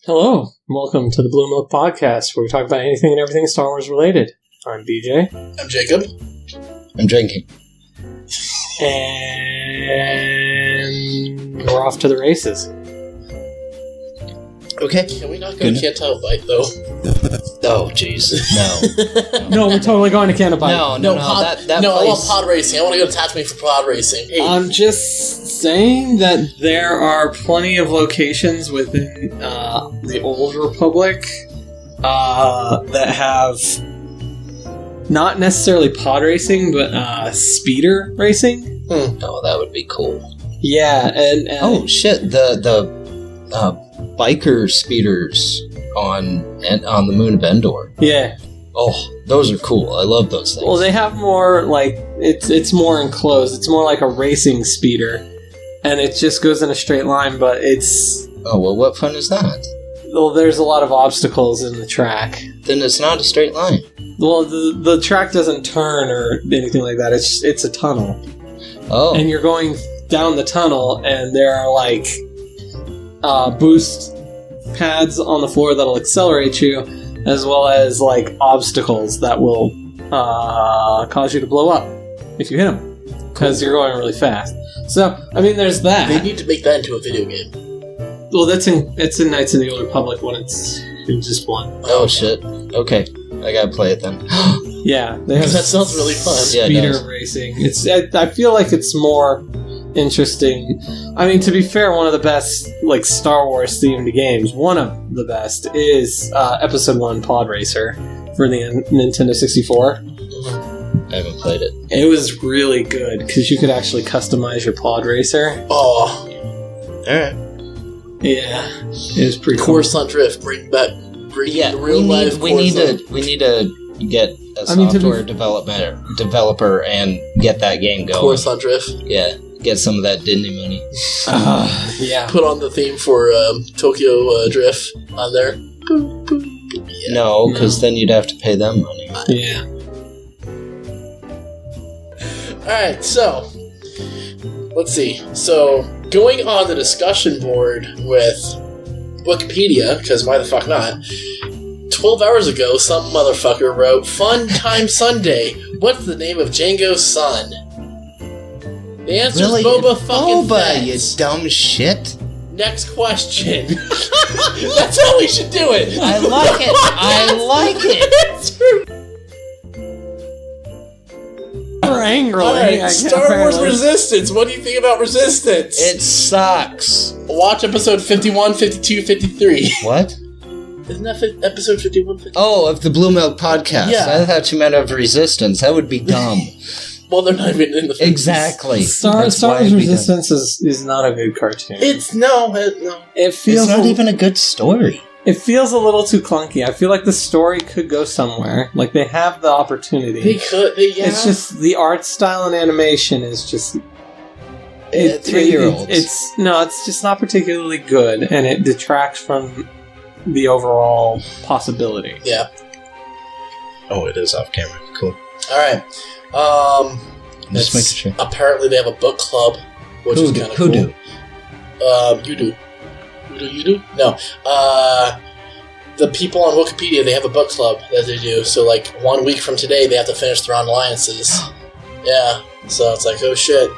Hello, welcome to the BlueMilk podcast, where we talk about anything and everything Star Wars related. I'm BJ. I'm Jacob. I'm drinking. And we're off to the races. Okay. Can we not go to Canto Bite, though? Oh, jeez. No. No, we're totally going to Canto Bite. No, that I place... want pod racing. I want to go to Tatooine for pod racing. Hey. I'm just saying that there are plenty of locations within the Old Republic that have not necessarily pod racing, but speeder racing. Oh, that would be cool. Yeah, and oh shit, the biker speeders on the moon of Endor. Yeah. Oh, those are cool. I love those things. Well, they have more like it's more enclosed. It's more like a racing speeder, and it just goes in a straight line. But it's what fun is that? Well, there's a lot of obstacles in the track. Then it's not a straight line. Well, the track doesn't turn or anything like that. It's a tunnel. Oh, and you're going down the tunnel, and there are like boost pads on the floor that'll accelerate you, as well as like obstacles that will cause you to blow up if you hit them, because you're going really fast. So, I mean, there's that. They need to make that into a video game. Well, it's in Knights of the Old Republic when it's in just one. Oh shit. Okay, I gotta play it then. Yeah, they have that sounds really fun. Speeder racing. I feel like it's more interesting. I mean, to be fair, one of the best like Star Wars themed games, one of the best, is Episode 1 Pod Racer for the Nintendo 64. I haven't played it. It was really good because you could actually customize your pod racer. Oh, alright. Yeah, it was pretty cool. Coruscant Drift, bring real life. We need to get a software developer and get that game going. Coruscant Drift. Yeah. Get some of that Disney money. Yeah. Put on the theme for Tokyo Drift on there. Yeah. No, because then you'd have to pay them money. Yeah. Alright, so let's see. So going on the discussion board with Wikipedia, because why the fuck not? 12 hours ago, some motherfucker wrote, "Fun Time Sunday. What's the name of Jango's son?" The answer is Boba fucking Fett. You dumb shit. Next question. That's how we should do it. I like it. I like it. Angrily. Alright, Star Wars Resistance. What do you think about Resistance? It sucks. Watch episode 51, 52, 53. What? Isn't that episode 51, 52? Oh, of the BlueMilk podcast. Yeah. I thought you meant of Resistance. That would be dumb. Well, they're not even in the film. Exactly. Star Wars Resistance is not a good cartoon. No. It feels it's not even a good story. It feels a little too clunky. I feel like the story could go somewhere. Like, they have the opportunity. They could, yeah. It's just, the art style and animation is just... 3-year-olds. It's just not particularly good, and it detracts from the overall possibility. Yeah. Oh, it is off camera. Cool. Alright. Just making sure. Apparently they have a book club, which is kind of cool. Who do? You do. You do? No. The people on Wikipedia, they have a book club that they do. So, like, 1 week from today, they have to finish their own alliances. Yeah. So it's like, oh shit.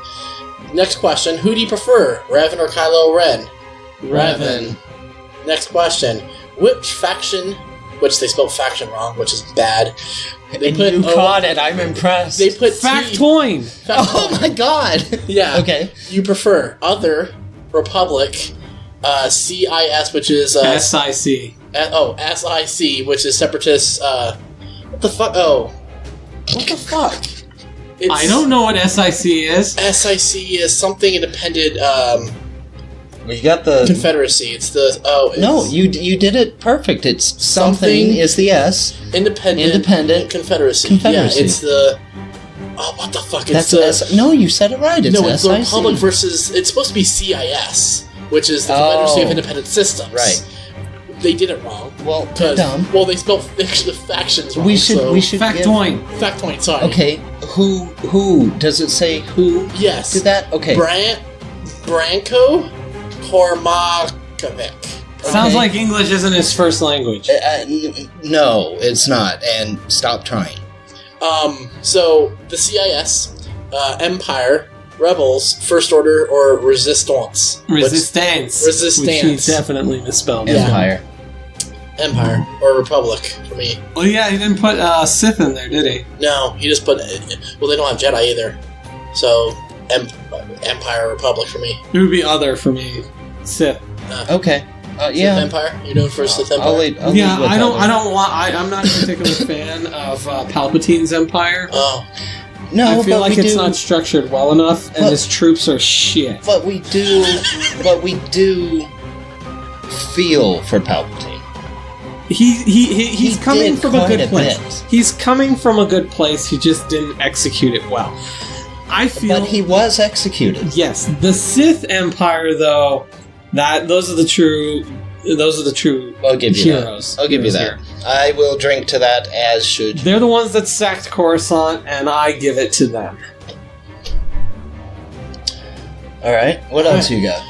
Next question. Who do you prefer, Revan or Kylo Ren? Revan. Next question. Which faction... Which they spelled faction wrong, which is bad. You caught it. I'm impressed. They put Factoid! Oh my god! Yeah. Okay. You prefer Other, Republic, CIS, which is... SIC. SIC, which is Separatist... what the fuck? Oh. What the fuck? I don't know what SIC is. SIC is something independent... We got the... Confederacy. It's the... No, you did it perfect. It's something is the S. Independent Confederacy. Yeah, it's the... Oh, what the fuck? No, you said it right. It's it's the SIC. Republic versus... It's supposed to be CIS, which is the Confederacy of Independent Systems. Right. They did it wrong. Well, they're dumb. Well, they spelled the factions wrong. We should Factoid. Factoid, sorry. Okay, who? Does it say who? Yes. Did that? Okay. Branko Kormakovic. Sounds like English isn't his first language. No, it's not. And stop trying. So the CIS, Empire, Rebels, First Order, or Resistance? Resistance. Which he definitely misspelled. Empire. Empire or Republic for me. Well, yeah, he didn't put Sith in there, did he? No, he just put. Well, they don't have Jedi either, so Empire or Republic for me. It would be other for me. Sith. Okay. Sith Yeah. Empire. You're doing for Sith Empire. I'll lead with I don't other. want. I'm not a particular fan of Palpatine's Empire. Oh, No, I feel like we it's do, not structured well enough, and his troops are shit. But we do feel for Palpatine. He's coming did from a quite good a place. bit. He's coming from a good place. He just didn't execute it well. I feel. But he was executed. Yes, the Sith Empire, though. Those are the true I'll give you heroes. that. I'll give you Heroes that. here. I will drink to that, as should you. They're the ones that sacked Coruscant, and I give it to them. All right. What else you got?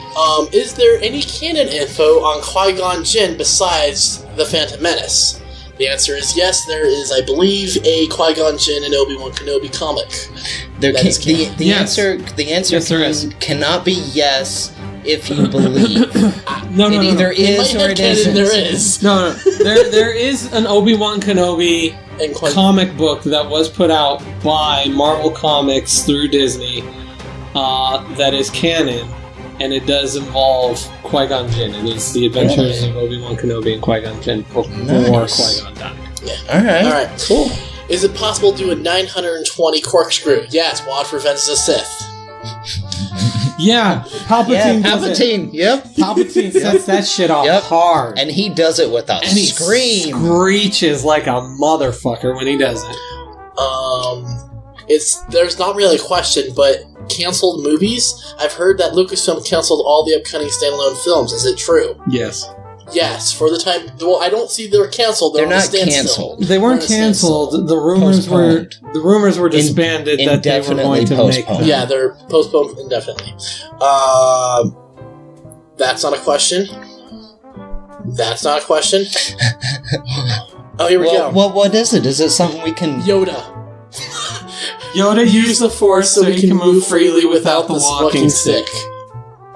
is there any canon info on Qui-Gon Jinn besides the Phantom Menace? The answer is yes. There is, I believe, a Qui-Gon Jinn and Obi-Wan Kenobi comic. There That can, is canon. the Yes. answer Yes, there is. cannot be yes if you believe. No, It either In my is or it headcanon, isn't. there is. No. There is an Obi-Wan Kenobi And comic book that was put out by Marvel Comics through Disney that is canon, and it does involve Qui-Gon Jinn. It is the adventures of Obi-Wan Kenobi and Qui-Gon Jinn before Nice. Qui-Gon died. All right. All right, cool. Is it possible to do a 920 corkscrew? Yes, Watch Revenge of the Sith. Yeah, Palpatine does it. Palpatine. Yep. Palpatine sets that shit off Yep. hard. And he does it with a And he scream. screeches like a motherfucker when he does it. There's not really a question, but canceled movies? I've heard that Lucasfilm canceled all the upcoming standalone films. Is it true? Yes. Yes, for the time. Well, I don't see they're canceled. They're on a not standstill. canceled. They weren't They're on a standstill. canceled. The rumors were disbanded that they were going to make Indefinitely them. Yeah, they're postponed indefinitely. That's not a question. That's not a question. Oh, here we go. Well, what is it? Is it something we can... Yoda. Yoda used the Force so he can move freely without the walking stick.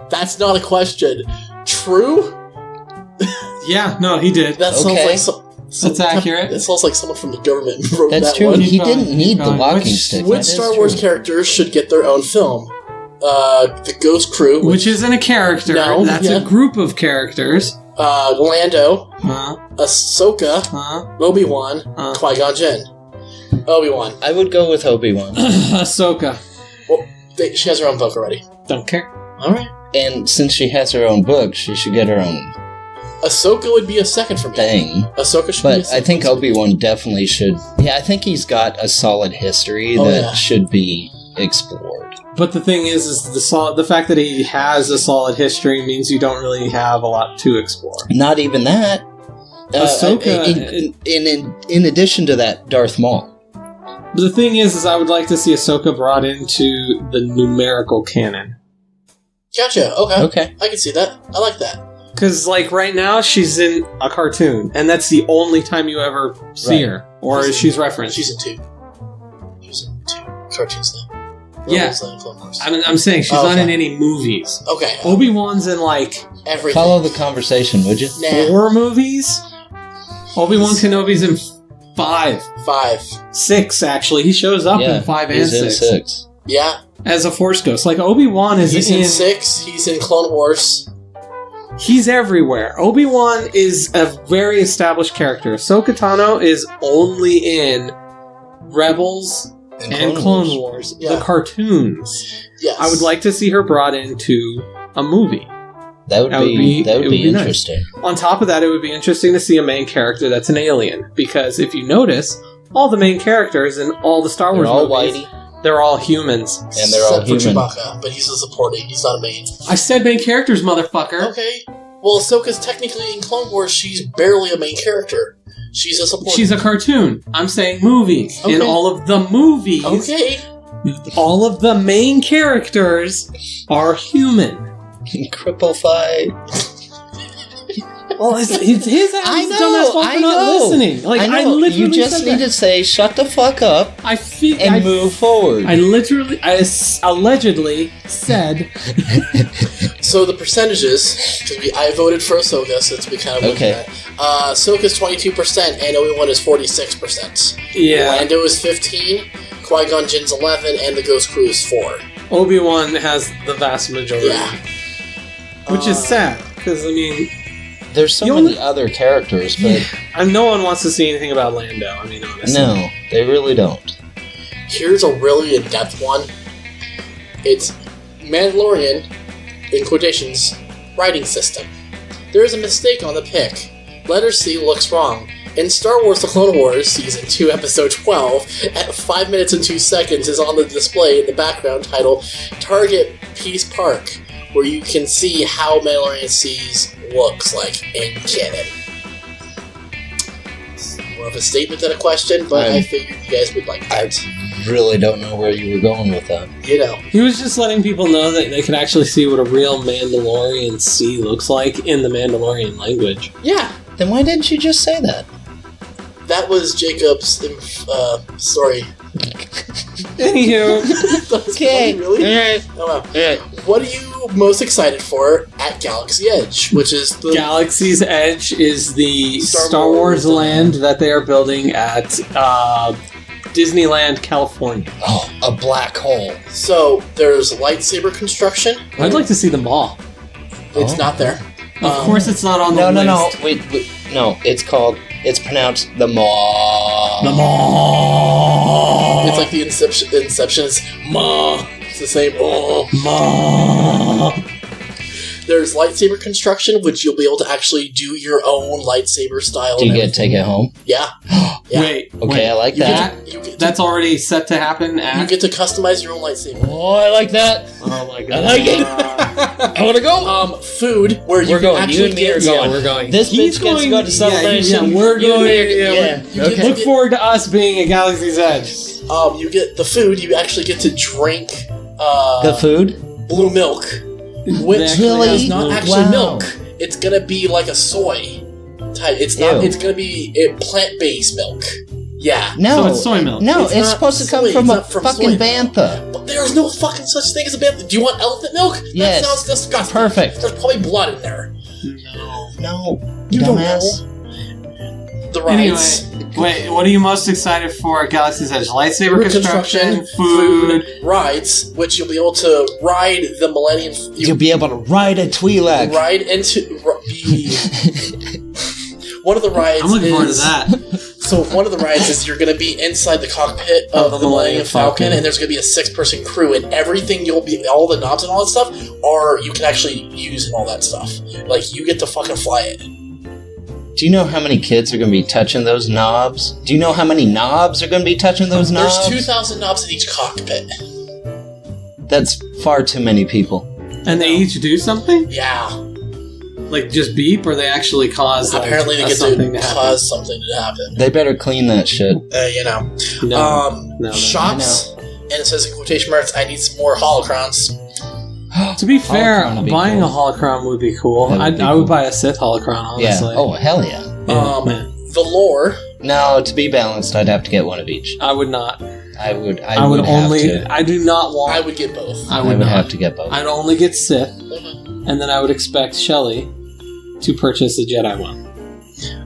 That's not a question. True? Yeah, no, he did. That sounds Okay. like That's accurate. It sounds like someone from the government wrote That's that true. one. He Keep didn't going, need keep the going. walking Which- stick. Which That is Star Wars true. characters should get their own film? The Ghost Crew, Which isn't a character. No, That's yeah. a group of characters. Lando, Huh? Ahsoka, Huh? Obi-Wan, Qui-Gon Jinn. Obi-Wan. I would go with Obi-Wan. Ahsoka. Well, she has her own book already. Don't care. Alright. And since she has her own book, she should get her own Ahsoka would be a second for me. thing. Ahsoka should be a But I second. think Obi-Wan definitely should... Yeah, I think he's got a solid history that should be explored. But the thing is the fact that he has a solid history means you don't really have a lot to explore. Not even that. Ahsoka... In addition to that, Darth Maul. But the thing is I would like to see Ahsoka brought into the numerical canon. Gotcha, okay. Okay. I can see that. I like that. Because, like, right now, she's in a cartoon, and that's the only time you ever see Right. her, or she's referenced. She's in two. She's in two cartoons though. Yeah. Rebels and Clone Wars. I'm saying she's not in any movies. Okay. Obi-Wan's in, like, Everything. Follow the conversation, would you? Nah. 4 movies? Obi-Wan Kenobi's in 5. 5. 6, actually. He shows up in 5 and he's 6. in 6. Yeah. As a Force Ghost. Like, Obi-Wan is He's in 6. He's in Clone Wars. He's everywhere. Obi-Wan is a very established character. Ahsoka Tano is only in Rebels and Clone Wars, Yeah. the cartoons. Yes. I would like to see her brought into a movie. That would be nice. interesting. On top of that, it would be interesting to see a main character that's an alien. Because if you notice, all the main characters in all the Star Wars They're all movies, whitey. they're all humans. And they're all Except for human. Chewbacca, but he's a supporting. He's not a main. I said main characters, motherfucker. Okay. Well, Ahsoka's technically in Clone Wars. She's barely a main character. She's a supporting. She's a cartoon. I'm saying movies. In Okay. all of the movies, Okay. all of the main characters are human. Cripple fight. Well, his ass I is know, dumbass fault I for not know. listening. Like, I know. I literally You just said need that. to say, shut the fuck up and move forward. I allegedly said. So the percentages, because I voted for Ahsoka since we kind of looked at that. Ahsoka's 22% and Obi-Wan is 46%. Yeah. Lando is 15, Qui-Gon Jinn's 11, and the Ghost Crew is 4. Obi-Wan has the vast majority. Yeah. Which is sad, because, I mean... There's so many other characters, but... And no one wants to see anything about Lando, I mean, honestly. No, they really don't. Here's a really in-depth one. It's Mandalorian, in quotations, writing system. There is a mistake on the pic. Letter C looks wrong. In Star Wars The Clone Wars, Season 2, Episode 12, at 5 minutes and 2 seconds is on the display in the background titled Target Peace Park, where you can see how Mandalorian C's looks like in canon. It's more of a statement than a question, but I figured you guys would like that. I really don't know where you were going with that. You know. He was just letting people know that they can actually see what a real Mandalorian C looks like in the Mandalorian language. Yeah. Then why didn't you just say that? That was Jacob's story. Anywho. That was Okay. funny, really? Alright. Oh, wow. Alright. What are you most excited for at Galaxy Edge? Which is the Galaxy's Edge is the Star Wars Wars land that they are building at Disneyland, California. Oh, a black hole. So there's lightsaber construction. I'd like to see the mall. It's not there. Of course it's not on the No, list. wait, no, it's pronounced the Maw. The mall. It's like the Inception is Ma. It's the same. Oh. Ma. There's lightsaber construction, which you'll be able to actually do your own lightsaber style. Do you and get to take it home? Yeah. Yeah. Wait. Okay, I like that. That's already set to happen You at... get to customize your own lightsaber. Oh, I like that. Oh my god. I like it. I want to go. Food where you We're can going. actually You and me are get. going. Yeah, we're going. This He's bitch gets to go to Celebration. Yeah, we're You and going. me are- Yeah. You Okay. get to Look forward to us being at Galaxy's Edge. You get the food. You actually get to drink. The food? BlueMilk, which Really? is not actually Wow. milk. It's gonna be like a soy type. It's not. Ew. It's gonna be plant-based milk. Yeah. No. So it's soy milk. No, It's it's not supposed to come soy, from it's a not from fucking soy. bantha. But there's no fucking such thing as a bantha. Do you want elephant milk? Yes. That sounds disgusting. Perfect. There's probably blood in there. No. You don't dumbass. know. The rides. Anyway, wait, what are you most excited for at Galaxy's Edge? Lightsaber construction, food. rides, which you'll be able to ride the Millennium. You'll be able to ride a Twi'lek. Ride into. One of the rides. I'm looking forward to is- that. So one of the rides is you're going to be inside the cockpit of the Millennium Falcon, and there's going to be a 6-person crew, and everything all the knobs and all that stuff, are you can actually use and all that stuff. Like you get to fucking fly it. Do you know how many kids are going to be touching those knobs? Do you know how many knobs are going to be touching those knobs? There's 2,000 knobs in each cockpit. That's far too many people. And they each do something? Yeah. Like just beep, or they actually cause Apparently they get something to to happen? cause something to happen. They better clean that shit. No. Shops, and it says in quotation marks, I need some more holocrons. To be fair, Holocron would be buying cool. a holocron would be cool. That would be I would cool. buy a Sith holocron, Yeah. honestly. Oh, hell yeah. Man. The lore, No, to be balanced, I'd have to get one of each. I would not. I would I would have only. to. I do not want. I would get both. I I would would not. have to get both. I'd only get Sith, and then I would expect Shelley to purchase the Jedi one.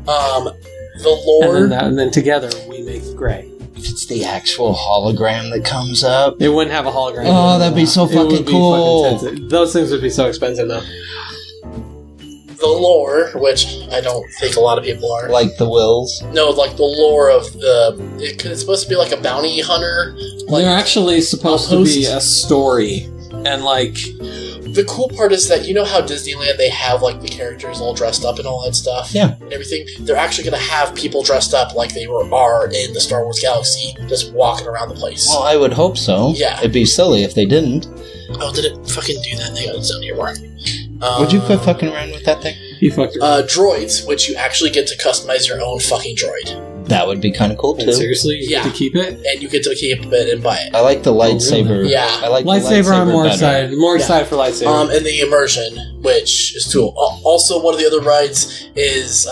The lore, And then together we make Grey. If it's the actual hologram that comes up. It wouldn't have a hologram. Oh, that'd be so It would fucking be cool. fucking expensive. Those things would be so expensive, though. the lore, which I don't think a lot of people are. Like the Wills. No, like the lore of it's supposed to be like a bounty hunter. Like, They're actually supposed to be host. a story, and like the cool part is that you know how Disneyland they have like the characters all dressed up and all that stuff. Yeah. And everything. They're actually going to have people dressed up like they are in the Star Wars galaxy, just walking around the place. Well, I would hope so. Yeah. It'd be silly if they didn't. Oh, did it fucking do that thing? Oh, it's down here more. Would you quit fucking around with that thing? you fucked her. Droids, which you actually get to customize your own fucking droid. That would be kind of cool, too. Seriously? You get to keep it? And you get to keep it and buy it. I like the lightsaber. Yeah. I like Lightsaber, I'm more better. excited. More excited for lightsaber. And the immersion, which is cool. Also, one of the other rides is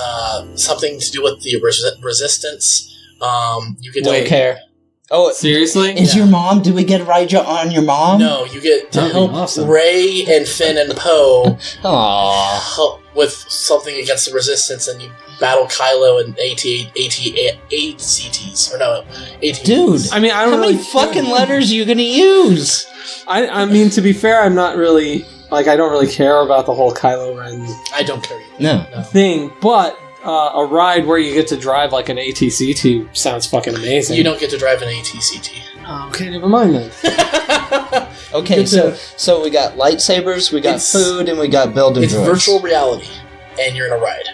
something to do with the resistance. You get Don't to... care. Oh, Seriously? is your mom? Do we get a ride on your mom? No, you get to That'd be help awesome. Ray and Finn and Poe Aww. help with something against the resistance, and you battle Kylo and ATCTs. Or no, AT. Dude, I mean, I don't how really... many fucking letters are you gonna use? I mean, to be fair, I'm not really... Like, I don't really care about the whole Kylo Ren I don't care either. No. thing, but a ride where you get to drive like an ATCT sounds fucking amazing. You don't get to drive an ATCT. Oh, okay, never mind then. Okay, so we got lightsabers, we got It's- food, and we got building It's droids. virtual reality, and you're in a ride.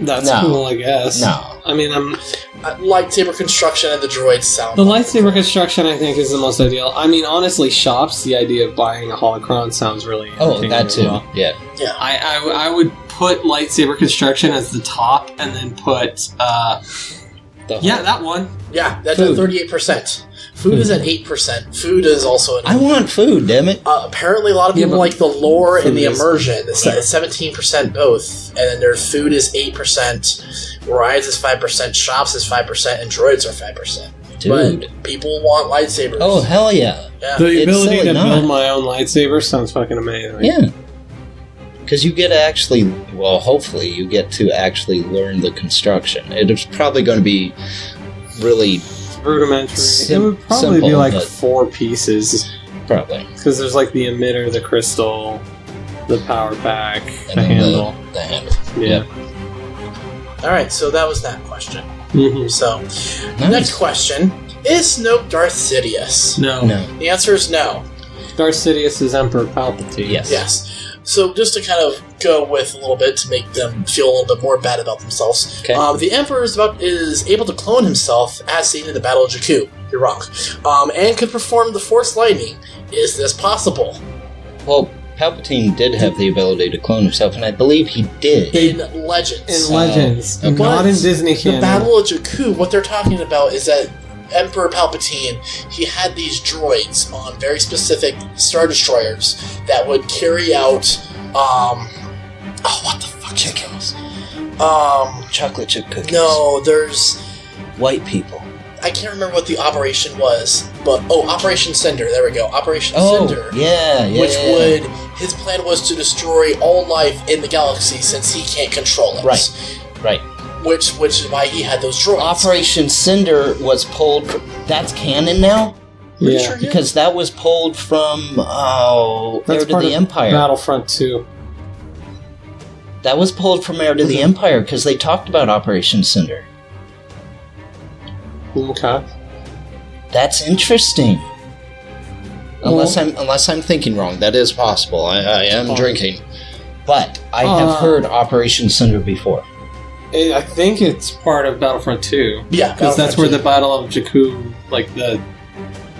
That's No. cool, I guess. No. I mean, Lightsaber construction and the droids sound. the lightsaber construction, I think, is the most ideal. I mean, honestly, shops, the idea of buying a holocron sounds really Oh, entertaining that as too. well. Yeah. Yeah. I would put lightsaber construction as the top, and then put that one. Yeah, that's Food. at 38%. Food is at 8%. Food is also an. I want food, damn it. Apparently, a lot of Yeah, people but like the lore and the food is- immersion. It's 17% both, and then their food is 8%, rides is 5%, shops is 5%, and droids are 5%. Dude. But people want lightsabers. Oh, hell yeah. yeah. The It's ability silly to not. build my own lightsaber sounds fucking amazing. Yeah. Because you get to actually, well, hopefully you get to actually learn the construction. It's probably going to be really, Rudimentary. It would probably be simple, like but- 4 pieces. probably. Because there's like the emitter, the crystal, the power pack, And the then handle. The handle. Yeah. Alright, so that was that question. Mm-hmm. So, Nice. next question. Is Snoke Darth Sidious? No. No. The answer is no. Darth Sidious is Emperor Palpatine. Yes. Yes. So just to kind of go with a little bit to make them feel a little bit more bad about themselves, Okay. the Emperor is able to clone himself as seen in the Battle of Jakku. You're wrong. And could perform the Force Lightning. Is this possible? Well, Palpatine did have the ability to clone himself, and I believe he did. In Legends. In Legends. okay. Not in Disney The canon. Battle of Jakku, what they're talking about is that Emperor Palpatine, he had these droids on very specific Star Destroyers that would carry out, what the fuck? Chickens. Chocolate chip cookies. No, there's... White people. I can't remember what the operation was, but Operation Cinder. There we go, Operation Oh, Cinder. yeah. His plan was to destroy all life in the galaxy since he can't control it. Right. Which is why he had those droids. Operation Cinder was pulled. That's canon now? Pretty Yeah. sure, yeah. Because that was pulled from That's Heir to part the of Empire. Battlefront 2. That was pulled from Heir to the Empire because they talked about Operation Cinder. Okay. That's interesting. Unless I'm thinking wrong, that is possible. I am drinking, but I have heard Operation Cinder before. I think it's part of Battlefront 2. Yeah, Because that's where Battlefront the Battle of Jakku, like the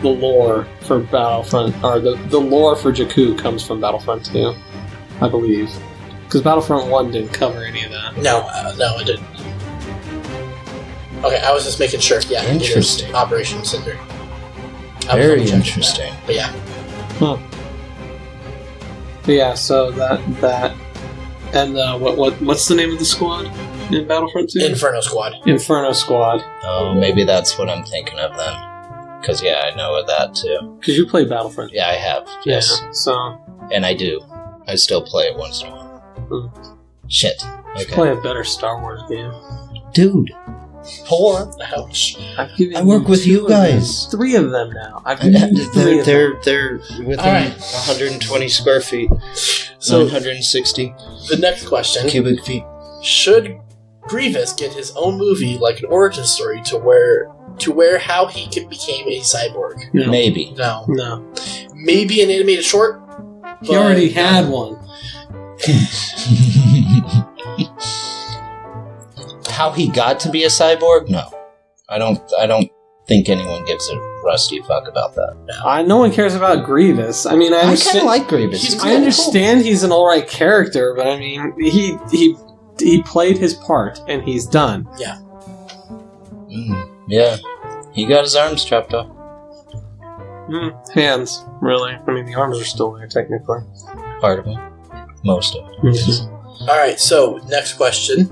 lore for Battlefront, or the lore for Jakku comes from Battlefront 2, I believe. Because Battlefront 1 didn't cover any of that. No, it didn't. Okay, I was just making sure. Yeah, it is Interesting. Operation Cinder. Very interesting. But yeah. Huh. But yeah, so that and what's the name of the squad in Battlefront 2? Inferno Squad. Inferno Squad. Oh, maybe that's what I'm thinking of then. Because yeah, I know of that too. Because you play Battlefront. Yeah, I have. Yes, Yeah, so and I do. I still play it once in a while. Shit. Okay. play a better Star Wars game. Dude. Poor. Ouch. I've given I work with 2 you of them. guys. 3 of them now. I've given you 3 of them. They're within Alright. 120 square feet. So 960 the next question: cubic feet. should Grievous get his own movie, like an origin story, to where how he became a cyborg? No. Maybe. No. No. Maybe an animated short. He already had one. How he got to be a cyborg? No. I don't think anyone gives a rusty fuck about that. No one cares about Grievous. I mean, I I kind understand. of like Grievous. He's I understand he's an alright character, but I mean, he played his part and he's done. Yeah. He got his arms chopped off. Hands, really. I mean, the arms are still there, technically. Part of him. Most of it. Mm-hmm. Alright, so, next question.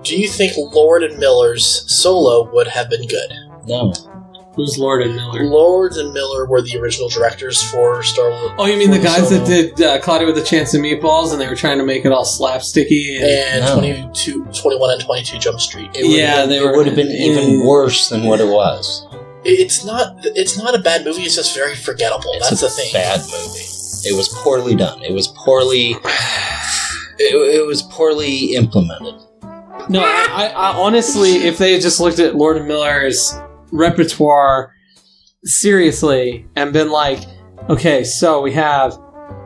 Do you think Lord and Miller's Solo would have been good? No. Who's Lord and Miller? Lord and Miller were the original directors for Star Wars. Oh, you mean the guys Solo. that did Cloudy with a Chance of Meatballs, and they were trying to make it all slapsticky? And No. 21 and 22 Jump Street. It would have been even worse than what it was. It's not a bad movie, it's just very forgettable. It's That's a the thing. bad movie. It was poorly done. It was poorly... It was poorly implemented. No, I honestly, if they had just looked at Lord and Miller's repertoire seriously and been like, okay, so we have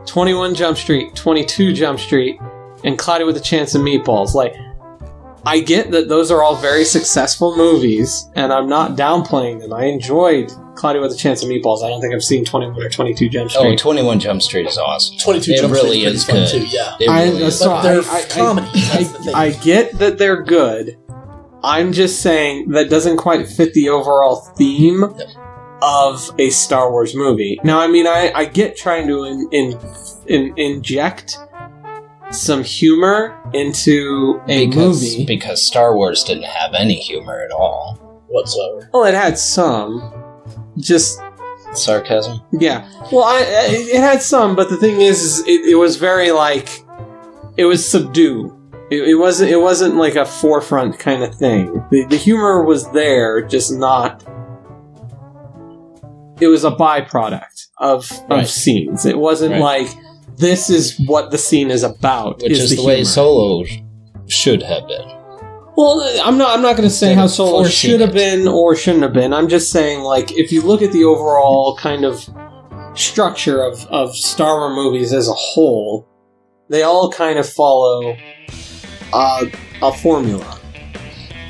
21 Jump Street, 22 Jump Street, and Cloudy with a Chance of Meatballs. Like, I get that those are all very successful movies, and I'm not downplaying them. I enjoyed Cloudy with a Chance of Meatballs. I don't think I've seen 21 or 22 Jump Street. Oh, 21 Jump Street is awesome. 22 It Jump really Street is fun good. too, yeah. It really is. So But they're I comedies, that's the thing. I get that they're good. I'm just saying that doesn't quite fit the overall theme of a Star Wars movie. Now, I mean, I get trying to inject some humor into a movie. Because Star Wars didn't have any humor at all. Whatsoever. Well, it had some. Just... Sarcasm? Yeah. Well, it had some, but the thing is it was very, like... It was subdued. It wasn't like a forefront kind of thing. The humor was there, just not... It was a byproduct of scenes. It wasn't like, this is what the scene is about. Which is the way Solo should have been. Well, I'm not going to say Instead how of Solo forcing should have it. been or shouldn't have been. I'm just saying, like, if you look at the overall kind of structure of Star Wars movies as a whole, they all kind of follow a formula.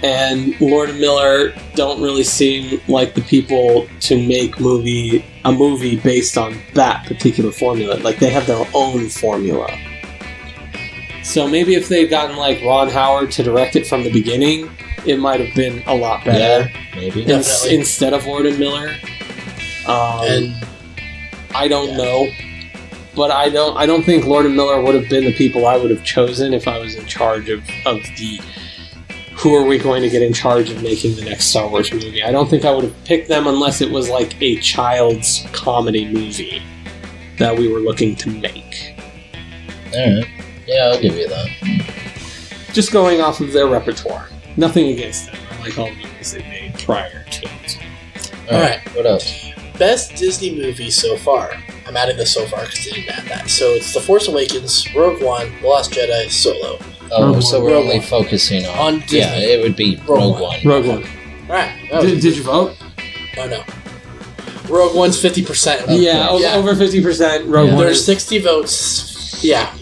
And Lord and Miller don't really seem like the people to make a movie based on that particular formula. Like, they have their own formula. So maybe if they'd gotten, like, Ron Howard to direct it from the beginning, it might have been a lot better. Yeah, maybe. Instead of Lord and Miller. And I don't know. But I don't think Lord and Miller would have been the people I would have chosen if I was in charge of the... Who are we going to get in charge of making the next Star Wars movie? I don't think I would have picked them unless it was like a child's comedy movie that we were looking to make. Alright. Yeah, I'll give you that. Just going off of their repertoire. Nothing against them. I like all the movies they made prior to it. Alright. What else? best Disney movie so far. I'm adding this so far because they didn't add that. So it's The Force Awakens, Rogue One, The Last Jedi, Solo. Oh, Rogue so One. we're Rogue only One. focusing On Disney. Yeah, it would be Rogue One. Rogue One. Alright. Did you vote? Oh, no. Rogue One's 50%. Yeah, over 50%. Rogue One. There's 60 votes. Yeah,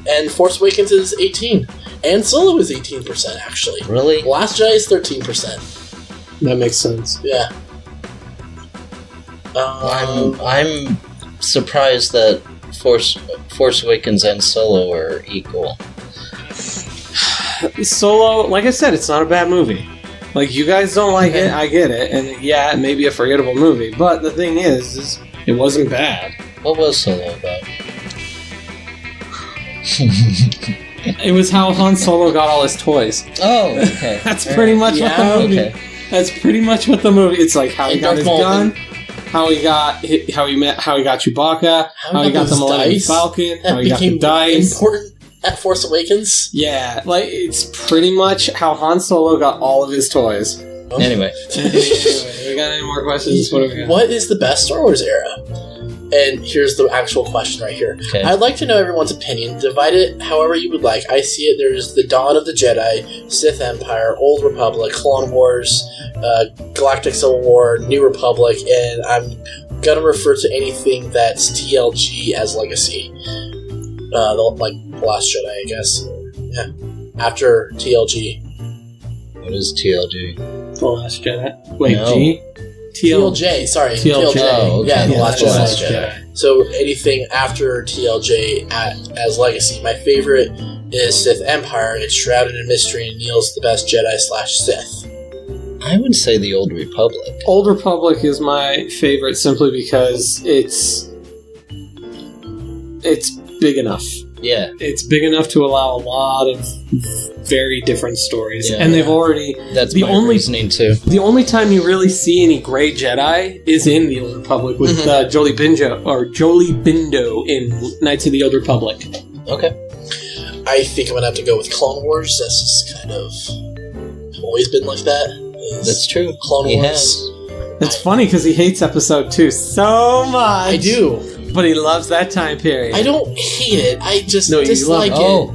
and Force Awakens is 18. And Solo is 18%, actually. Really? Last Jedi is 13%. That makes sense. Yeah. I'm surprised that Force Awakens and Solo are equal. Solo, like I said, it's not a bad movie. Like, you guys don't like it, I get it. And yeah, it may be a forgettable movie. But the thing is it wasn't bad. What was Solo about? It was how Han Solo got all his toys. Oh, okay. That's pretty much what the movie. Okay. That's pretty much what the movie. It's like how he got his Darth Maul. gun, how he got Chewbacca, how he got the those Millennium dice Falcon, that how he got the became dice. important at Force Awakens. Yeah, like it's pretty much how Han Solo got all of his toys. Anyway. Anyway, we got any more questions? What do we got? What is the best Star Wars era? And here's the actual question right here. Okay. I'd like to know everyone's opinion. Divide it however you would like. I see it. There's the Dawn of the Jedi, Sith Empire, Old Republic, Clone Wars, Galactic Civil War, New Republic, and I'm gonna refer to anything that's TLG as Legacy. Like Last Jedi, I guess. Yeah. After TLG. What is TLG? The Last Jedi. Wait, No. G? TLJ, sorry. TLJ. Oh, okay. Yeah, The Yeah, Last The Jedi. Last Jedi. So anything after TLJ as Legacy. My favorite is Sith Empire. It's shrouded in mystery and Neil's the best Jedi / Sith. I would say the Old Republic. Old Republic is my favorite simply because it's big enough. Yeah. It's big enough to allow a lot of very different stories. Yeah, and they've already... That's my reasoning, too. The only time you really see any Grey Jedi is in the Old Republic with Jolie Bindo in Knights of the Old Republic. Okay. I think I'm going to have to go with Clone Wars. That's just kind of always been like that. That's true. Clone Wars. It's funny because he hates Episode 2 so much. I do. But he loves that time period. I don't hate it. I just dislike it so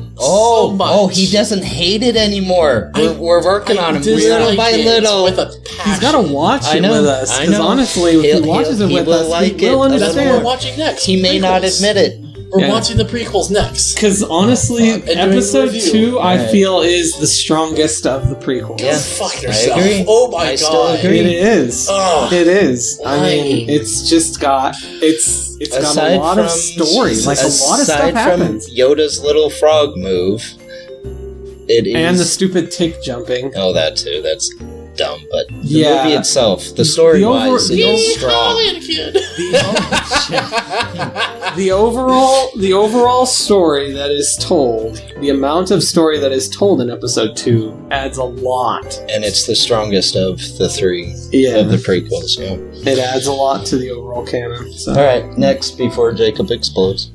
much. Oh, he doesn't hate it anymore. We're working on him little by little. With a passion. He's got to watch it with us. I know. Honestly, if he watches it with us, he'll understand. That's what we're watching next. He may not admit it. We're watching the prequels next. Because honestly, Episode 2, I feel, is the strongest of the prequels. Yeah. Fuck yourself. I agree. Oh my god. Still agree. It is. Ugh. It is. I Why? mean, it's just got... It's got a lot of story. Like, a lot of stuff happens. Yoda's little frog move, it is... And the stupid tick jumping. Oh, that too. That's dumb. But the Yeah. movie itself, the story-wise, is strong. The overall story that is told, the amount of story that is told in Episode 2 adds a lot. And it's the strongest of the three of the prequels. Yeah. It adds a lot to the overall canon. So. All right, next before Jacob explodes.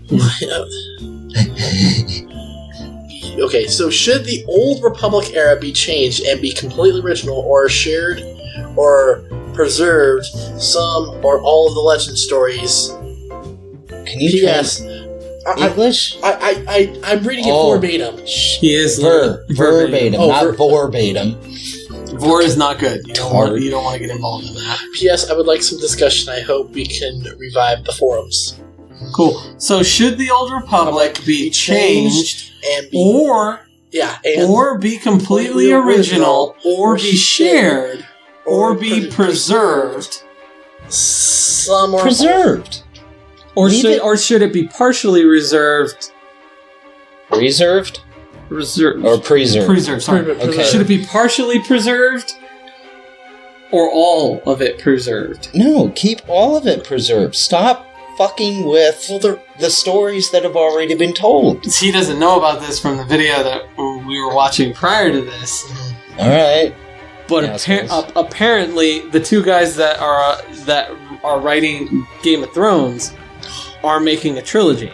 Okay, so should the Old Republic era be changed and be completely original, or shared or preserved some or all of the legend stories? Can you P.S. English? I'm reading it verbatim. He is verbatim, not verbatim. Vor is not good. You don't want to get involved in that. P.S. I would like some discussion. I hope we can revive the forums. Cool. So should the Old Republic be changed and or be completely original, or be shared, or be preserved? Some or preserved. Or should it be partially reserved? Reserved? Reserved. Or preserved? Preserved, sorry. Okay. Should it be partially preserved? Or all of it preserved? No, keep all of it preserved. Stop fucking with the stories that have already been told. He doesn't know about this from the video that we were watching prior to this. Alright. But apparently, the two guys that are writing Game of Thrones are making a trilogy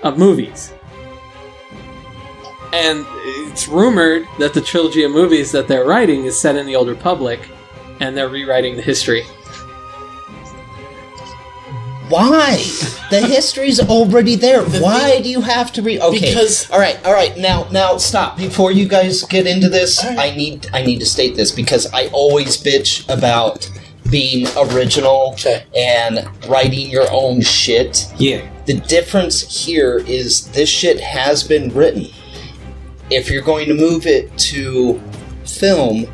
of movies. And it's rumored that the trilogy of movies that they're writing is set in the Old Republic, and they're rewriting the history. Why? The history's already there. Why do you have to Okay. Because all right. Now stop. Before you guys get into this, I need to state this because I always bitch about being original and writing your own shit. Yeah. The difference here is this shit has been written. If you're going to move it to film,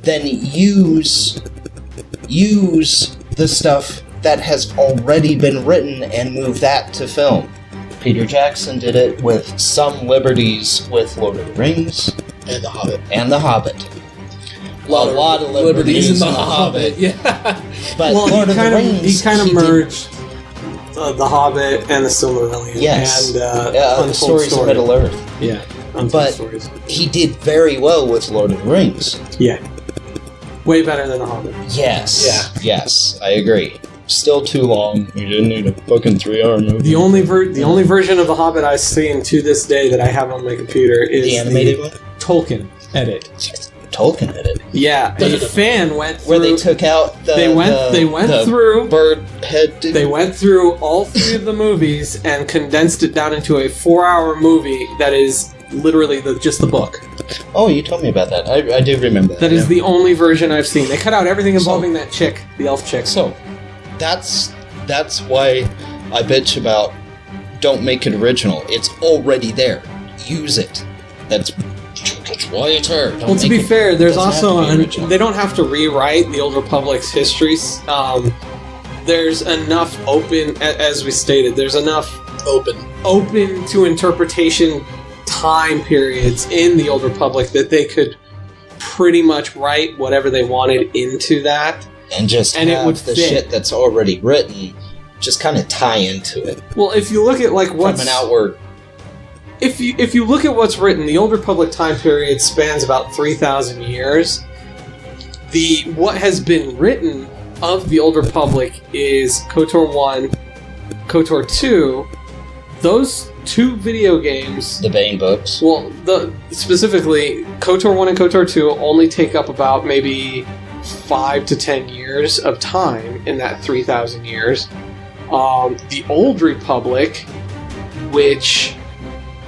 then use the stuff that has already been written and move that to film. Peter Jackson did it with some liberties with Lord of the Rings and The Hobbit. A lot of liberties in The Hobbit. Yeah. But Lord of the Rings, he kind of merged The Hobbit and the Silmarillion. Yes. And the stories of Middle Earth. Yeah. But he did very well with Lord of the Rings. Yeah. Way better than The Hobbit. Yes. Yeah. Yes, I agree. Still too long. You didn't need a fucking 3-hour movie. The only version of The Hobbit I've seen to this day that I have on my computer is the animated one? Tolkien edit. Tolkien edit? Yeah, a fan went through... Where they took out the... They went through... bird head... They went through all 3 of the movies and condensed it down into a 4-hour movie that is literally just the book. Oh, you told me about that. I do remember that. That is the only version I've seen. They cut out everything involving that chick, the elf chick. So, that's why I bitch about don't make it original. It's already there. Use it. That's why it's there. Well, to be fair, there's also they don't have to rewrite the Old Republic's histories. There's enough open, as we stated. There's enough open to interpretation time periods in the Old Republic that they could pretty much write whatever they wanted into that. And just And it have would the fit. shit that's already written, just kind of tie into it. Well, if you look at like what's From an outward... if you look at what's written, the Old Republic time period spans about 3,000 years. What has been written of the Old Republic is KOTOR 1, KOTOR 2. Those 2 video games... The Bane books. Well, specifically, KOTOR 1 and KOTOR 2 only take up about maybe 5 to 10 years of time in that 3,000 years. The Old Republic, which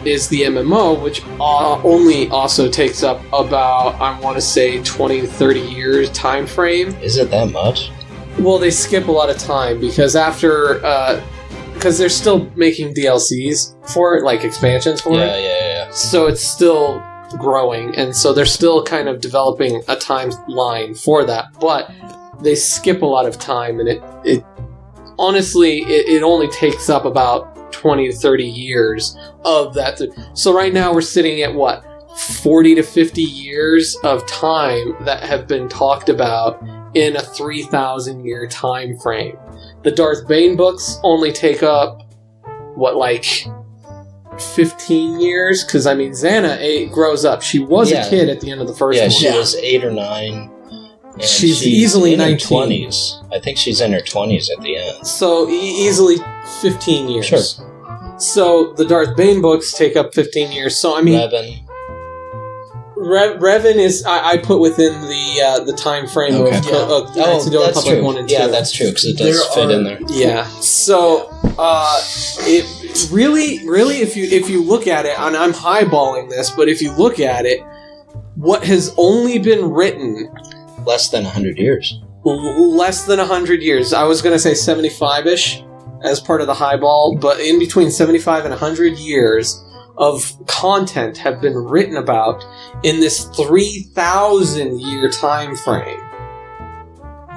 is the MMO, which only also takes up about, I want to say, 20 to 30 years time frame. Is it that much? Well, they skip a lot of time because because they're still making DLCs for it, like expansions for it. Yeah. So it's still growing, and so they're still kind of developing a timeline for that. But they skip a lot of time, and it honestly, it only takes up about 20 to 30 years of that. So right now we're sitting at, what, 40 to 50 years of time that have been talked about in a 3,000 year time frame. The Darth Bane books only take up, what, like 15 years? Because, I mean, Xana grows up. She was a kid at the end of the first one. Yeah, she was 8 or 9. And she's easily in 19. her 20s. I think she's in her 20s at the end. So, easily 15 years. Sure. So, the Darth Bane books take up 15 years. So, I mean... Revan is, I put within the time frame of Knights of the Old Republic 1 and 2. Yeah, that's true, because it does fit in there. Yeah. So, it really, if you look at it, and I'm highballing this, but if you look at it, what has only been written... Less than 100 years. Less than 100 years. I was going to say 75-ish as part of the highball, but in between 75 and 100 years of content have been written about in this 3,000 year time frame.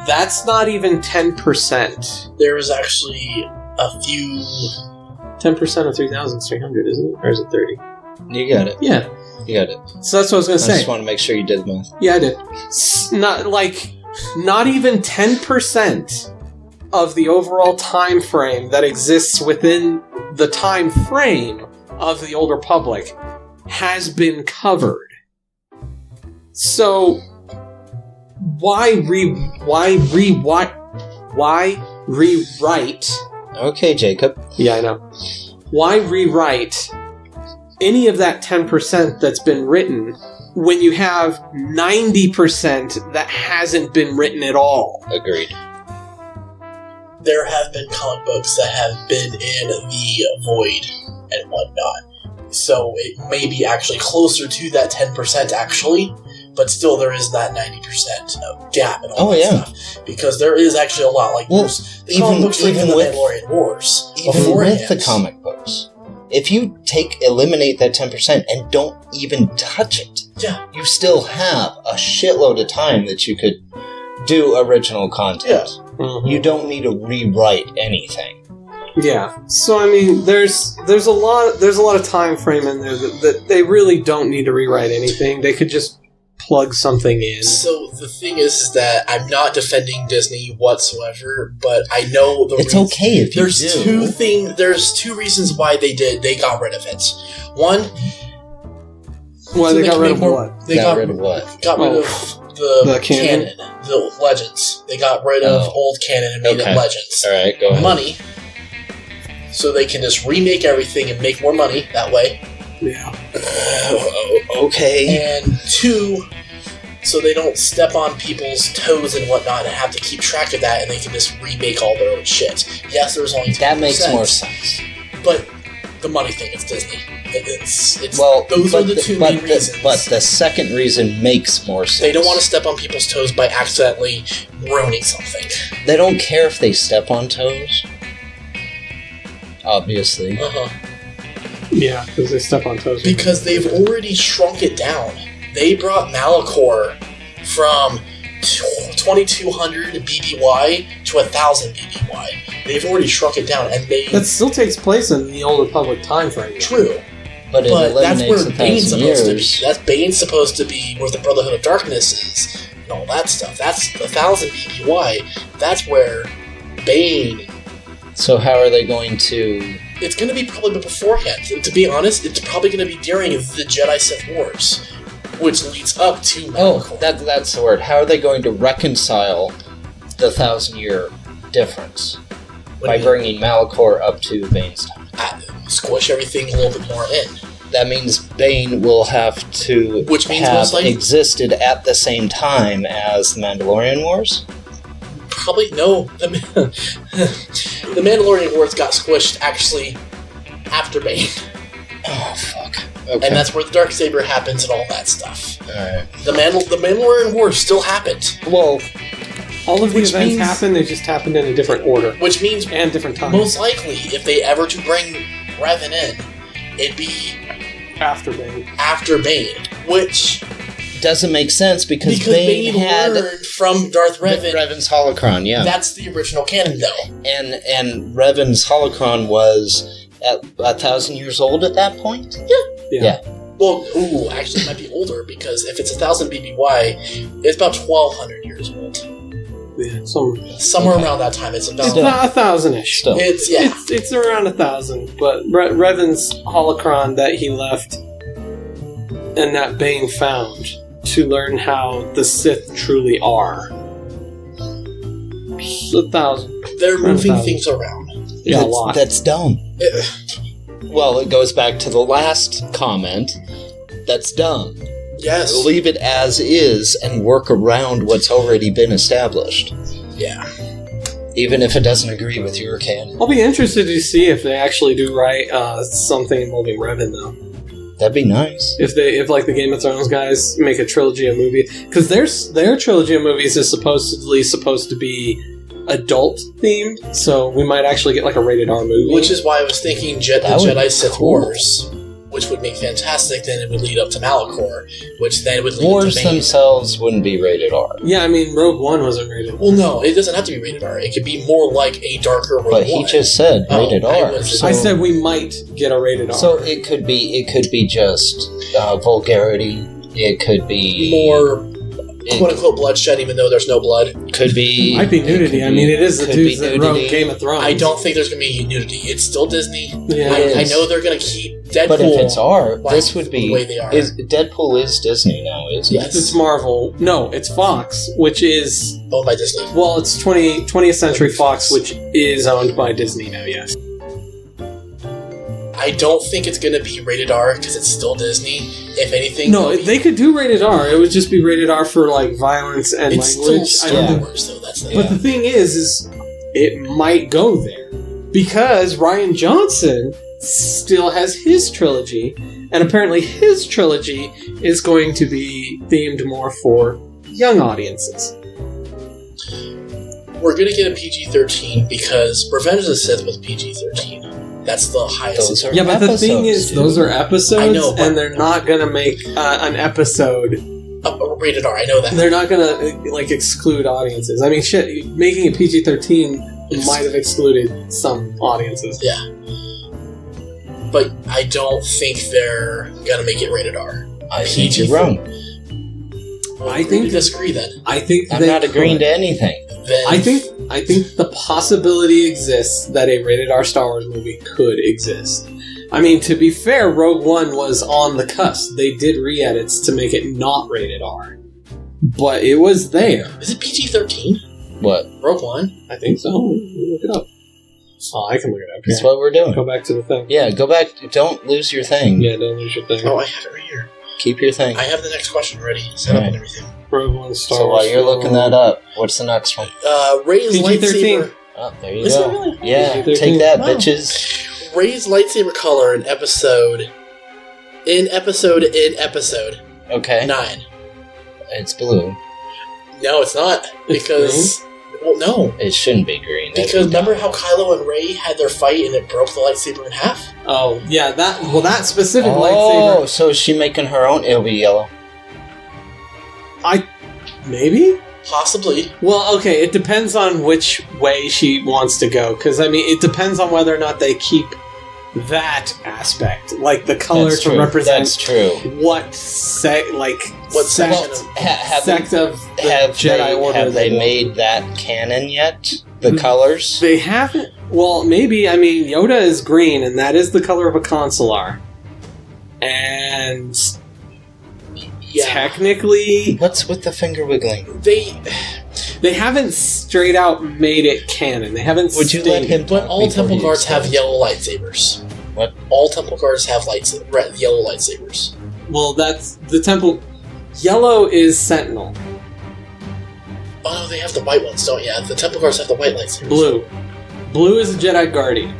That's not even 10%. There was actually a few... 10% of 3,000 is 300, isn't it? Or is it 30? You got it. Yeah. You got it. So that's what I was going to say. I just want to make sure you did the math. Yeah, I did. Not even 10% of the overall time frame that exists within the time frame of the Old Republic has been covered. So why rewrite? Okay, Jacob. Yeah, I know. Why rewrite any of that 10% that's been written when you have 90% that hasn't been written at all? Agreed. There have been comic books that have been in the void and whatnot. So it may be actually closer to that 10% actually, but still there is that 90% gap and all that stuff. Because there is actually a lot. Like, the comic books like the Mandalorian Wars. Even with the comic books, if you eliminate that 10% and don't even touch it, you still have a shitload of time that you could do original content. Yeah. Mm-hmm. You don't need to rewrite anything. Yeah. So I mean, there's a lot of time frame in there that they really don't need to rewrite anything. They could just plug something in. So the thing is that I'm not defending Disney whatsoever, but I know it's okay if you do. There's 2 reasons why they got rid of it. One, why they got rid of what? They got rid of what? Got rid of the canon, the legends. They got rid of old canon and made it legends. All right, go ahead. Money, so they can just remake everything and make more money that way. Yeah. Okay. And 2, so they don't step on people's toes and whatnot and have to keep track of that, and they can just remake all their own shit. Yes, there's only 10%. That makes more sense. But the money thing, it's Disney. Those are the 2 main reasons. But the second reason makes more sense. They don't want to step on people's toes by accidentally ruining something. They don't care if they step on toes. Obviously. Yeah, because they step on toes. Because they've already shrunk it down. They brought Malachor from 2,200 BBY to 1,000 BBY. They've already shrunk it down, and that still takes place in the Old Republic time frame. True. But it that's where eliminates Bane's 1,000 supposed years. to be. That's Bane's supposed to be where the Brotherhood of Darkness is, and all that stuff. That's 1,000 BBY. That's where Bane. So how are they going to... It's going to be probably beforehand. To be honest, it's probably going to be during the Jedi Sith Wars, which leads up to Malachor. That's the word. How are they going to reconcile the 1,000-year difference? By bringing Malachor up to Bane's time. Squish everything a little bit more in. That means Bane will have to Which means have most likely existed at the same time as the Mandalorian Wars? Probably no. The Mandalorian Wars got squished actually after Bane. Oh, fuck. Okay. And that's where the Darksaber happens and all that stuff. Alright. The Mandalorian Wars still happened. Well, all of the Which events means- happened, they just happened in a different order. Which means And different times. most likely, if they ever to bring Revan in, it'd be After Bane. after Bane. Which, doesn't make sense because Bane had learned from Darth Revan. Revan's holocron, yeah. That's the original canon, though. And Revan's holocron was at 1,000 years old at that point? Yeah. Well, actually, it might be older, because if it's 1,000 BBY, it's about 1,200 years old. Yeah. Somewhere around that time, it's about... It's not 1,000-ish. Still. It's around 1,000, but Revan's holocron that he left and that Bane found to learn how the Sith truly are. 1,000. They're moving 1,000. things around. Yeah, a lot. That's dumb. Well, it goes back to the last comment. That's dumb. Yes. Leave it as is and work around what's already been established. Yeah. Even if it doesn't agree with your canon. I'll be interested to see if they actually do write something involving Revan, though. That'd be nice. If like the Game of Thrones guys make a trilogy of movies, because their trilogy of movies is supposedly supposed to be adult themed, so we might actually get like a rated R movie. Which is why I was thinking the That would Jedi be Sith cool. Wars, which would make fantastic. Then it would lead up to Malachor, which then would lead Wars up to Bane. themselves wouldn't be rated R. Yeah, I mean Rogue One wasn't rated. Well, no, it doesn't have to be rated R. It could be more like a darker Rogue But he One. just said Oh, rated I R. was- So, I said we might get a rated R. so it could be just vulgarity. It could be more quote-unquote bloodshed, even though there's no blood. Could be might be nudity. I mean, it is the could dudes be that wrote nudity. Game of Thrones. I don't think there's going to be nudity. It's still Disney. Yeah, It I is. know they're going to keep Deadpool. But if it's R, like this would be the way they are. Deadpool is Disney now, isn't Yes. It's Marvel. No, it's Fox, which is owned by Disney. well, it's 20th Century Fox, which is owned by Disney now. Yes. I don't think it's going to be rated R because it's still Disney. If anything, No, it'll be- they could do rated R. It would just be rated R for like violence and it's language. still I Star don't think- Wars, though. That's the But the thing is it might go there because Rian Johnson still has his trilogy, and apparently his trilogy is going to be themed more for young audiences. We're going to get a PG-13 because Revenge of the Sith was PG-13. That's the highest. Those are Yeah, but the thing episodes, is, dude. those are episodes, I know, but- and they're not going to make an episode. Rated R, I know that. They're not going to like exclude audiences. I mean, shit, making it PG-13 might have excluded some audiences. Yeah. But I don't think they're going to make it rated R. I think you're wrong. I We think disagree then. I think I'm they not agreeing could. to anything. Then I think the possibility exists that a rated R Star Wars movie could exist. I mean, to be fair, Rogue One was on the cusp. They did re-edits to make it not rated R, but it was there. Is it PG-13? What? Rogue One? I think so. Look it up. Oh, I can look it up. That's Here. what we're doing. Go back to the thing. Yeah, go back. Don't lose your thing. Yeah, don't lose your thing. Oh, I have it right here. Keep your thing. I have the next question ready, set up Alright. and everything. Rogue One Star So Wars. while you're looking that up, what's the next one? Ray's PG-13. lightsaber. Oh, there you Is it go. really? Yeah, PG-13. take that, Wow. bitches. Ray's lightsaber color in episode Okay, 9. it's blue. No, it's not. It's Because well, no. It shouldn't be green. That'd Because be remember dumb. how Kylo and Rey had their fight and it broke the lightsaber in half? Oh, yeah, that specific Oh, lightsaber. so is she making her own? It'll be yellow. Maybe? Possibly. Well, okay, it depends on which way she wants to go. Because, I mean, it depends on whether or not they keep that aspect, like the color That's to true. represent That's true. what sect of section the Jedi Order Have they belong. made that canon yet? The colors? They haven't. Well, maybe. I mean, Yoda is green, and that is the color of a consular. And technically, What's with the finger wiggling? they haven't straight out made it canon. They haven't. Would you let him? But talk all before temple he guards have explains? yellow lightsabers. What? All temple guards have yellow lightsabers. Well, that's the temple. Yellow is Sentinel. Oh no, they have the white ones, don't you? Yeah, the temple guards have the white lightsabers. Blue is a Jedi Guardian.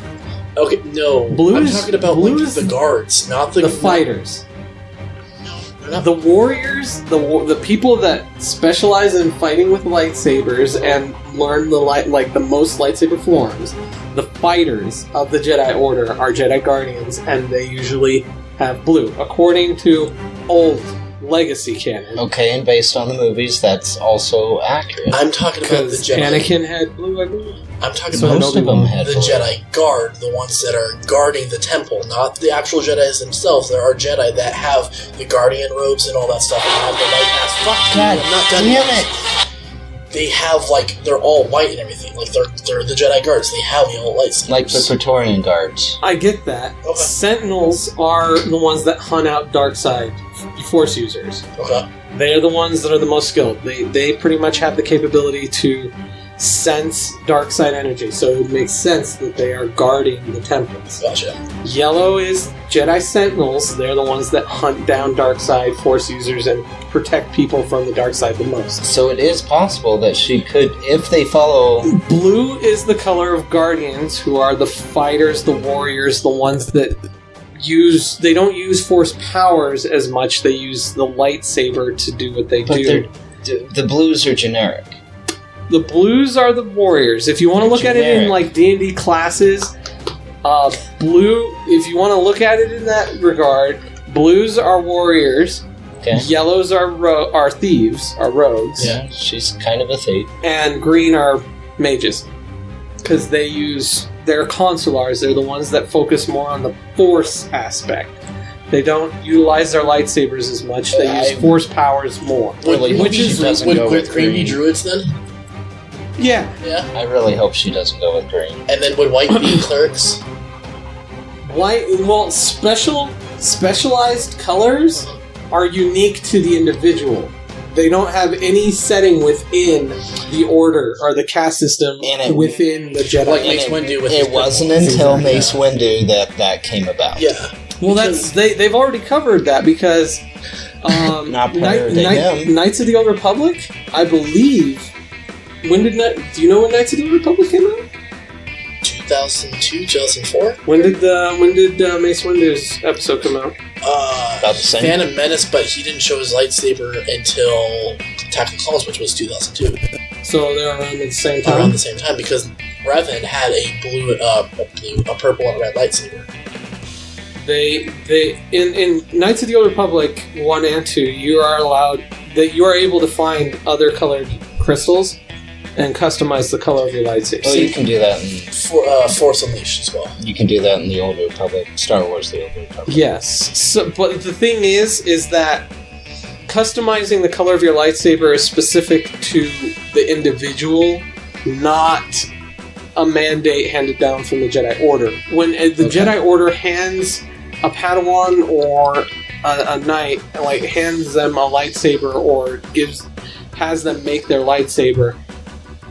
Okay, no. I'm talking about the guards, not The fighters. The warriors, the people that specialize in fighting with lightsabers and learn the most lightsaber forms, the fighters of the Jedi Order are Jedi Guardians, and they usually have blue, according to old legacy canon. Okay, and based on the movies, that's also accurate. I'm talking about the Because Jedi. Anakin had blue, I believe. I'm talking So about Most of them had the blue. Jedi Guard, the ones that are guarding the temple, not the actual Jedis themselves. There are Jedi that have the Guardian robes and all that stuff, and have the light mask. Fuck God you, I'm not done damn yet. They have, they're all white and everything. Like, they're the Jedi Guards. They have yellow lightsabers. Like the Praetorian Guards. I get that. Okay. Sentinels are the ones that hunt out dark side Force users. Okay. They're the ones that are the most skilled. They pretty much have the capability to sense dark side energy, so it makes sense that they are guarding the temples. Gotcha. Yellow is Jedi Sentinels. They're the ones that hunt down dark side Force users and protect people from the dark side the most. So it is possible that she could, if they follow... Blue is the color of Guardians, who are the fighters, the warriors, the ones that they don't use Force powers as much. They use the lightsaber to do what they But do. the blues are generic. The blues are the warriors. If you want to look at it in like D&D classes, blue. If you want to look at it in that regard, blues are warriors. Okay. Yellows are thieves, are rogues. Yeah, she's kind of a thief. And green are mages, because they're consulars. They're the ones that focus more on the Force aspect. They don't utilize their lightsabers as much. They use Force powers more. Really hope she doesn't go with green be green. druids then? Yeah. Yeah. I really hope she doesn't go with green. And then would white be clerics? Specialized colors are unique to the individual. They don't have any setting within the order or the caste system within the Jedi. Like Mace Windu with It wasn't until Mace Windu that came about. Yeah. Well, they've already covered that because Not prior to him. Knights of the Old Republic, I believe. Do you know when Knights of the Old Republic came out? 2002, 2004? When did Mace Windu's episode come out? About the same. Phantom Menace, but he didn't show his lightsaber until Attack of the Clones, which was 2002. So they're around at the same time. Around the same time, because Revan had a purple and a red lightsaber. They in Knights of the Old Republic 1 and 2, you are able to find other colored crystals and customize the color of your lightsaber. Well, you can do that in Force Unleashed as well. you can do that in the Old Republic, Star Wars: The Old Republic. Yes. So, but the thing is that customizing the color of your lightsaber is specific to the individual, not a mandate handed down from the Jedi Order. When the Jedi Order hands a Padawan or a knight, hands them a lightsaber or has them make their lightsaber,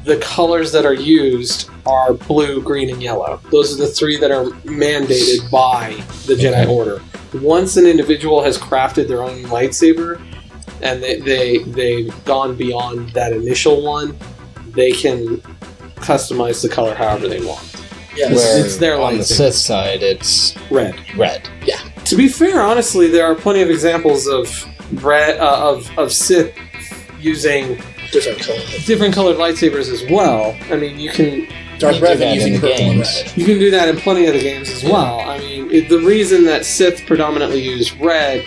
the colors that are used are blue, green, and yellow. Those are the three that are mandated by the Jedi Order. Once an individual has crafted their own lightsaber, and they've gone beyond that initial one, they can customize the color however they want. Yeah, It's their on the lightsaber. Sith side, it's Red. red. To be fair, honestly, there are plenty of examples of Sith using different colored lightsabers as well. I mean, you can Dark You do Revan that using in the purple and games. red. You can do that in plenty of the games as well. I mean, the reason that Sith predominantly use red,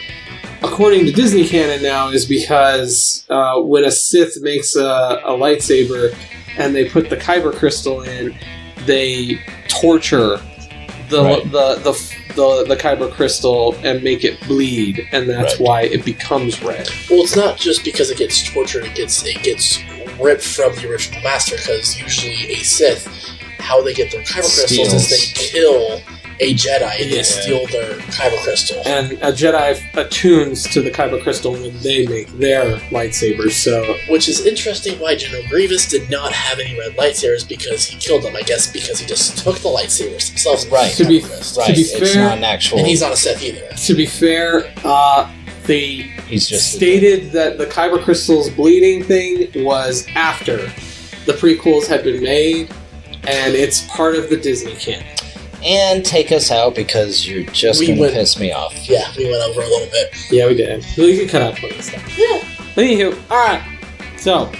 according to Disney canon now, is because when a Sith makes a lightsaber and they put the Kyber crystal in, they torture the kyber crystal and make it bleed, and that's why it becomes red. Well, it's not just because it gets tortured; it gets ripped from the original master. Because usually a Sith, how they get their kyber crystals is they kill a Jedi and they steal their kyber crystal. And a Jedi attunes to the kyber crystal when they make their lightsabers. So, which is interesting. Why General Grievous did not have any red lightsabers because he killed them. I guess because he just took the lightsabers themselves. Right. To be fair, it's not an actual. And he's not a Sith either. To be fair, he's just stated that the kyber crystals bleeding thing was after the prequels had been made, and it's part of the Disney canon. And take us out because you're just going to piss me off. Yeah, we went over a little bit. Yeah, we did. We can cut out plenty of stuff. Yeah. Anywho, alright. So,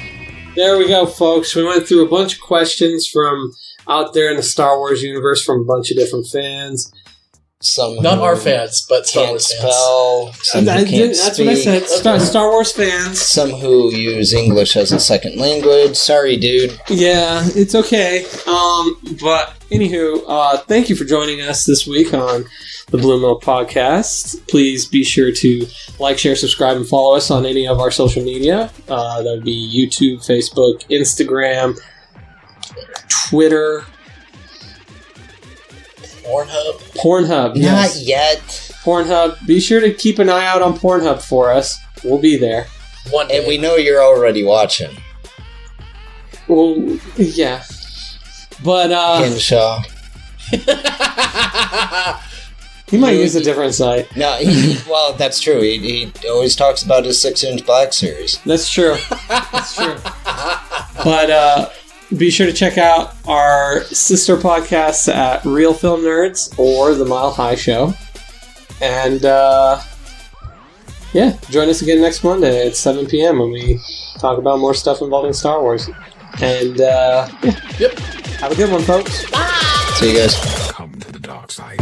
there we go, folks. We went through a bunch of questions from out there in the Star Wars universe from a bunch of different fans. Some not our fans, but Star Wars fans. Some who can't that's speak. What I said. Star Wars fans. Some who use English as a second language. Sorry, dude. Yeah, it's okay. But anywho, thank you for joining us this week on the BlueMilk podcast. Please be sure to like, share, subscribe, and follow us on any of our social media. That would be YouTube, Facebook, Instagram, Twitter. Pornhub, yes. Not yet. Pornhub. Be sure to keep an eye out on Pornhub for us. We'll be there. One day. And we know you're already watching. Well, yeah. But, Hinshaw. he might use a different site. No, well, that's true. He always talks about his 6-inch Black Series. That's true. That's true. But, be sure to check out our sister podcasts at Real Film Nerds or The Mile High Show. And, join us again next Monday at 7 p.m. when we talk about more stuff involving Star Wars. And, Yep. Have a good one, folks. Bye! See you guys. Come to the dark side.